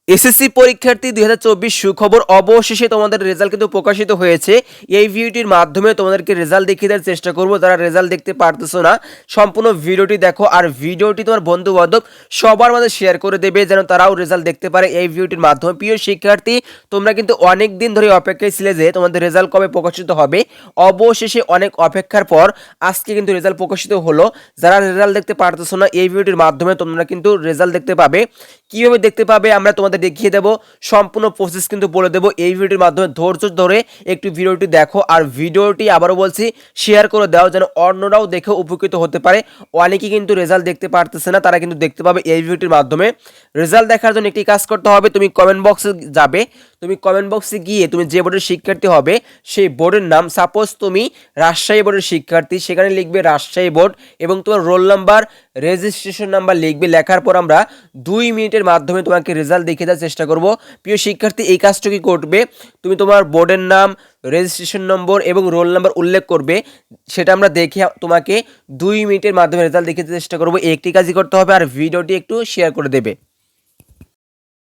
SSC পরীক্ষার্থী 2024 সুখবর, অবশেষে তোমাদের রেজাল্ট কিন্তু প্রকাশিত হয়েছে। এই ভিডিওটির মাধ্যমে তোমাদেরকে রেজাল্ট দেখিয়ে দেওয়ার চেষ্টা করব। যারা রেজাল্ট দেখতে পারতেছো না, সম্পূর্ণ ভিডিওটি দেখো আর ভিডিওটি তোমার বন্ধু বান্ধব সবার মাঝে শেয়ার করে দেবে, যেন তারাও রেজাল্ট দেখতে পারে এই ভিডিওটির মাধ্যমে। প্রিয় শিক্ষার্থী, তোমরা কিন্তু অনেক দিন ধরে অপেক্ষায় ছিলে যে তোমাদের রেজাল্ট কবে প্রকাশিত হবে। অবশেষে অনেক অপেক্ষার পর আজকে কিন্তু রেজাল্ট প্রকাশিত হলো। যারা রেজাল্ট দেখতে পারতেছো না, এই ভিডিওটির মাধ্যমে তোমরা কিন্তু রেজাল্ট দেখতে পাবে। কিভাবে দেখতে পাবে আমরা তোমাদের দেখিয়ে দেব, সম্পূর্ণ প্রসেস কিন্তু বলে দেব এই ভিডিওর মাধ্যমে। ধৈর্য ধরে একটু ভিডিওটি দেখো আর ভিডিওটি আবারও বলছি শেয়ার করে দাও, যেন অন্যরাও দেখে উপকৃত হতে পারে। অনেকেই কিন্তু রেজাল্ট দেখতে পারতেছে না, তারা কিন্তু দেখতে পাবে এই ভিডিওটির মাধ্যমে। রেজাল্ট দেখার জন্য একটি কাজ করতে হবে, তুমি কমেন্ট বক্সে যাবে। তুমি কমেন্ট বক্সে গিয়ে তুমি যে বোর্ডের শিক্ষার্থী হবে সেই বোর্ডের নাম, সাপোজ তুমি রাজশাহী বোর্ডের শিক্ষার্থী, সেখানে লিখবে রাজশাহী বোর্ড এবং তোমার রোল নাম্বার, রেজিস্ট্রেশন নাম্বার লিখবে। লেখার পর আমরা 2 মিনিটের মাধ্যমে তোমাকে রেজাল্ট দেখিয়ে দেওয়ার চেষ্টা করব। প্রিয় শিক্ষার্থী, এই কাজটি করবে, তুমি তোমার বোর্ডের নাম, রেজিস্ট্রেশন নম্বর এবং রোল নাম্বার উল্লেখ করবে। সেটা আমরা দেখে তোমাকে 2 মিনিটের মাধ্যমে রেজাল্ট দেখিয়ে দেওয়ার চেষ্টা করব। একটি কাজই করতে হবে আর ভিডিওটি একটু শেয়ার করে দেবে।